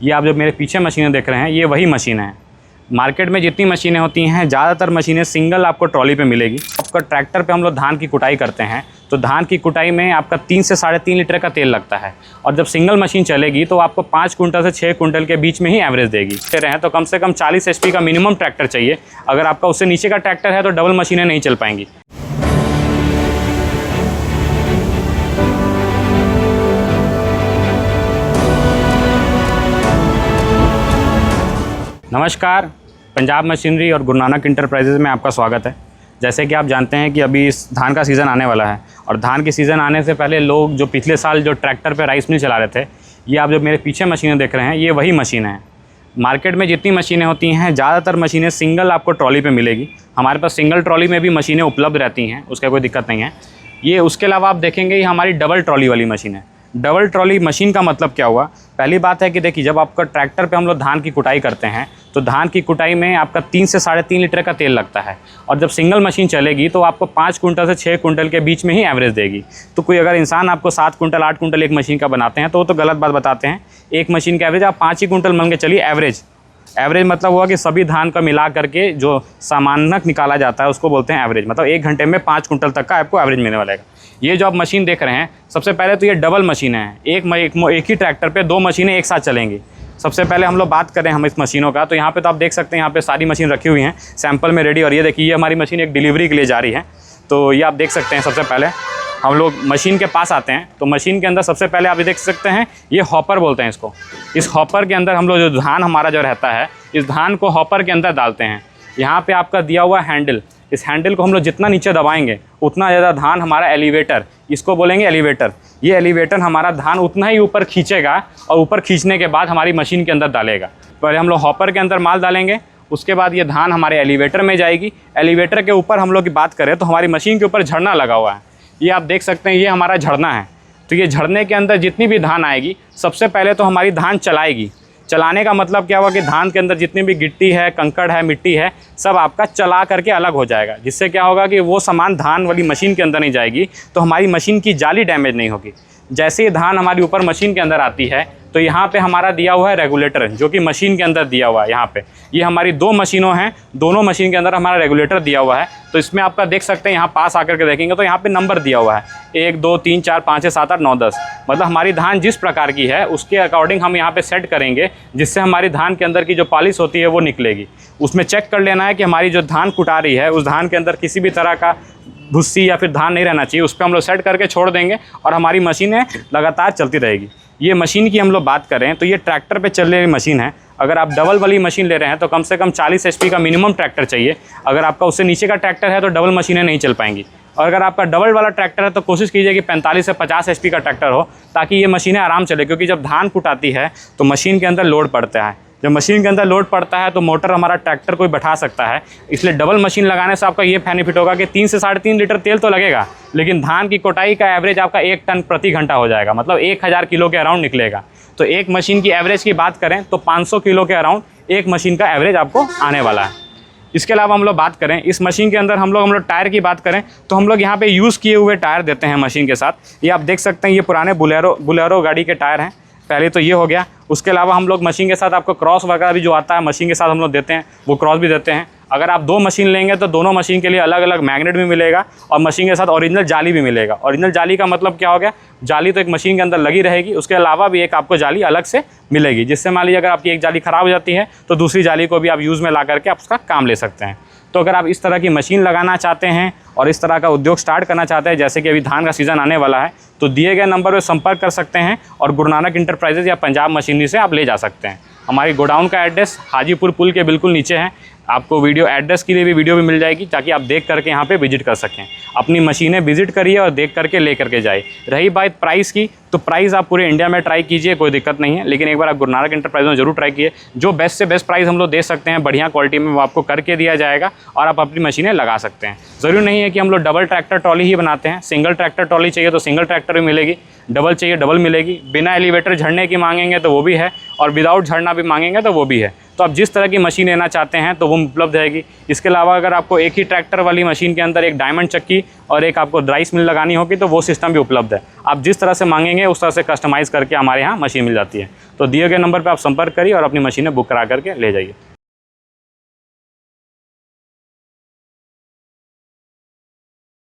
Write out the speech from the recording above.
ये आप जो मेरे पीछे मशीनें देख रहे हैं ये वही मशीन है। मार्केट में जितनी मशीनें होती हैं ज़्यादातर मशीनें सिंगल आपको ट्रॉली पे मिलेगी। आपका ट्रैक्टर पे हम लोग धान की कुटाई करते हैं तो धान की कुटाई में आपका 3 से 3.5 लीटर का तेल लगता है और जब सिंगल मशीन चलेगी तो आपको 5 कुंटल से 6 कुंटल के बीच में ही एवरेज देगी। रहे तो कम से कम 40 HP का मिनिमम ट्रैक्टर चाहिए। अगर आपका उससे नीचे का ट्रैक्टर है तो डबल मशीनें नहीं चल पाएंगी। नमस्कार, पंजाब मशीनरी और गुरु नानक इंटरप्राइजेज़ में आपका स्वागत है। जैसे कि आप जानते हैं कि अभी इस धान का सीज़न आने वाला है और धान के सीज़न आने से पहले लोग जो पिछले साल जो ट्रैक्टर पे राइस मिल चला रहे थे, ये आप जो मेरे पीछे मशीनें देख रहे हैं ये वही मशीन है। मार्केट में जितनी मशीनें होती हैं ज़्यादातर मशीनें सिंगल आपको ट्रॉली पे मिलेगी। हमारे पास सिंगल ट्रॉली में भी मशीनें उपलब्ध रहती हैं, उसका कोई दिक्कत नहीं है। ये उसके अलावा आप देखेंगे ये हमारी डबल ट्रॉली वाली मशीन है। डबल ट्रॉली मशीन का मतलब क्या हुआ? पहली बात है कि देखिए, जब आपका ट्रैक्टर पे हम लोग धान की कुटाई करते हैं तो धान की कुटाई में आपका 3 से 3.5 लीटर का तेल लगता है और जब सिंगल मशीन चलेगी तो आपको 5 कुंटल से 6 कुंटल के बीच में ही एवरेज देगी। तो कोई अगर इंसान आपको 7 कुंटल 8 कुंटल एक मशीन का बनाते हैं तो वो तो गलत बात बताते हैं। एक मशीन का एवरेज आप 5 ही कुंटल मान के चलिए। एवरेज मतलब हुआ कि सभी धान का मिला करके जो सामान्यक निकाला जाता है उसको बोलते हैं एवरेज। मतलब 1 घंटे में 5 कुंटल तक का आपको एवरेज मिलने वाला है। ये जो आप मशीन देख रहे हैं, सबसे पहले तो ये डबल मशीन है। एक ही ट्रैक्टर पे 2 मशीनें एक साथ चलेंगी। सबसे पहले हम लोग बात करें हम इस मशीनों का, तो यहाँ पे तो आप देख सकते हैं यहाँ पे सारी मशीन रखी हुई हैं सैंपल में रेडी। और ये देखिए, ये हमारी मशीन एक डिलीवरी के लिए जा रही है। तो ये आप देख सकते हैं। सबसे पहले हम लोग मशीन के पास आते हैं तो मशीन के अंदर सबसे पहले आप देख सकते हैं ये हॉपर बोलते हैं इसको। इस हॉपर के अंदर हम लोग जो धान हमारा जो रहता है, इस धान को हॉपर के अंदर डालते हैं। यहाँ पे आपका दिया हुआ हैंडल, इस हैंडल को हम लोग जितना नीचे दबाएंगे उतना ज़्यादा धान हमारा एलिवेटर, इसको बोलेंगे एलिवेटर। ये एलिवेटर हमारा धान उतना ही ऊपर खींचेगा और ऊपर खींचने के बाद हमारी मशीन के अंदर डालेगा। पहले हम लोग हॉपर के अंदर माल डालेंगे, उसके बाद ये धान हमारे एलिवेटर में जाएगी। एलिवेटर के ऊपर हम लोग की बात करें तो हमारी मशीन के ऊपर झरना लगा हुआ है। ये आप देख सकते हैं, ये हमारा झरना है। तो ये झरने के अंदर जितनी भी धान आएगी सबसे पहले तो हमारी धान चलाएगी। चलाने का मतलब क्या हुआ कि धान के अंदर जितनी भी गिट्टी है, कंकड़ है, मिट्टी है, सब आपका चला करके अलग हो जाएगा। जिससे क्या होगा कि वो सामान धान वाली मशीन के अंदर नहीं जाएगी तो हमारी मशीन की जाली डैमेज नहीं होगी। जैसे ही धान हमारी ऊपर मशीन के अंदर आती है तो यहाँ पे हमारा दिया हुआ है रेगुलेटर, जो कि मशीन के अंदर दिया हुआ है। यहाँ पे ये हमारी 2 मशीनों हैं, दोनों मशीन के अंदर हमारा रेगुलेटर दिया हुआ है। तो इसमें आपका देख सकते हैं, यहाँ पास आकर के देखेंगे तो यहाँ पे नंबर दिया हुआ है 1 2 3 4 5 6 7 8 9 10। मतलब हमारी धान जिस प्रकार की है उसके अकॉर्डिंग हम यहाँ पे सेट करेंगे, जिससे हमारी धान के अंदर की जो पॉलिश होती है वो निकलेगी। उसमें चेक कर लेना है कि हमारी जो धान कुटा रही है उस धान के अंदर किसी भी तरह का भुस्सी या फिर धान नहीं रहना चाहिए। उस पर हम लोग सेट करके छोड़ देंगे और हमारी मशीनें लगातार चलती रहेगी। ये मशीन की हम लोग बात करें तो ये ट्रैक्टर पे चल रही मशीन है। अगर आप डबल वाली मशीन ले रहे हैं तो कम से कम 40 HP का मिनिमम ट्रैक्टर चाहिए। अगर आपका उससे नीचे का ट्रैक्टर है तो डबल मशीनें नहीं चल पाएंगी। और अगर आपका डबल वाला ट्रैक्टर है तो कोशिश कीजिए कि 45 से 50 HP का ट्रैक्टर हो, ताकि ये मशीनें आराम चले। क्योंकि जब धान कुटाती है तो मशीन के अंदर लोड पड़ता है। जब मशीन के अंदर लोड पड़ता है तो मोटर हमारा ट्रैक्टर कोई बैठा सकता है। इसलिए डबल मशीन लगाने से आपका ये बेनिफिट होगा कि 3 से 3.5 लीटर तेल तो लगेगा, लेकिन धान की कुटाई का एवरेज आपका 1 टन प्रति घंटा हो जाएगा। मतलब 1000 किलो के अराउंड निकलेगा। तो एक मशीन की एवरेज की बात करें तो 500 किलो के अराउंड एक मशीन का एवरेज आपको आने वाला है। इसके अलावा हम लोग बात करें इस मशीन के अंदर हम लोग टायर की बात करें तो हम लोग यहाँ पे यूज़ किए हुए टायर देते हैं मशीन के साथ। ये आप देख सकते हैं, ये पुराने बुलेरो गाड़ी के टायर हैं। पहले तो ये हो गया। उसके अलावा हम लोग मशीन के साथ आपको क्रॉस वगैरह भी जो आता है मशीन के साथ हम लोग देते हैं, वो क्रॉस भी देते हैं। अगर आप 2 मशीन लेंगे तो दोनों मशीन के लिए अलग अलग मैग्नेट भी मिलेगा और मशीन के साथ ओरिजिनल जाली भी मिलेगा। ओरिजिनल जाली का मतलब क्या हो गया? जाली तो एक मशीन के अंदर लगी रहेगी, उसके अलावा भी एक आपको जाली अलग से मिलेगी, जिससे मान लीजिए अगर आपकी एक जाली ख़राब हो जाती है तो दूसरी जाली को भी आप यूज़ में ला करके आप उसका काम ले सकते हैं। तो अगर आप इस तरह की मशीन लगाना चाहते हैं और इस तरह का उद्योग स्टार्ट करना चाहते हैं, जैसे कि अभी धान का सीज़न आने वाला है, तो दिए गए नंबर पर संपर्क कर सकते हैं और गुरु नानक इंटरप्राइजेज़ या पंजाब मशीनरी से आप ले जा सकते हैं। हमारी गोडाउन का एड्रेस हाजीपुर पुल के बिल्कुल नीचे है। आपको वीडियो एड्रेस के लिए भी वीडियो भी मिल जाएगी, ताकि आप देख करके यहाँ पे विजिट कर सकें। अपनी मशीनें विजिट करिए और देख करके ले करके जाए। रही बात प्राइस की, तो प्राइस आप पूरे इंडिया में ट्राई कीजिए, कोई दिक्कत नहीं है, लेकिन एक बार आप गुरु नानक इंटरप्राइज में जरूर ट्राई कीजिए। जो बेस्ट से बेस्ट प्राइस हम लोग दे सकते हैं बढ़िया क्वालिटी में, वो आपको करके दिया जाएगा और आप अपनी मशीनें लगा सकते हैं। ज़रूरी नहीं है कि हम लोग डबल ट्रैक्टर ट्रॉली ही बनाते हैं। सिंगल ट्रैक्टर ट्रॉली चाहिए तो सिंगल ट्रैक्टर भी मिलेगी, डबल चाहिए डबल मिलेगी। बिना एलिवेटर झड़ने की मांगेंगे तो वो भी है, और विदाउट झड़ना भी मांगेंगे तो वो भी है। तो आप जिस तरह की मशीन लेना चाहते हैं तो वो उपलब्ध रहेगी। इसके अलावा अगर आपको एक ही ट्रैक्टर वाली मशीन के अंदर एक डायमंड चक्की और एक आपको राइस मिल लगानी होगी तो वो सिस्टम भी उपलब्ध है। आप जिस तरह से मांगेंगे उस तरह से कस्टमाइज़ करके हमारे यहाँ मशीन मिल जाती है। तो दिए गए नंबर पर आप संपर्क करिए और अपनी मशीनें बुक करा करके ले जाइए।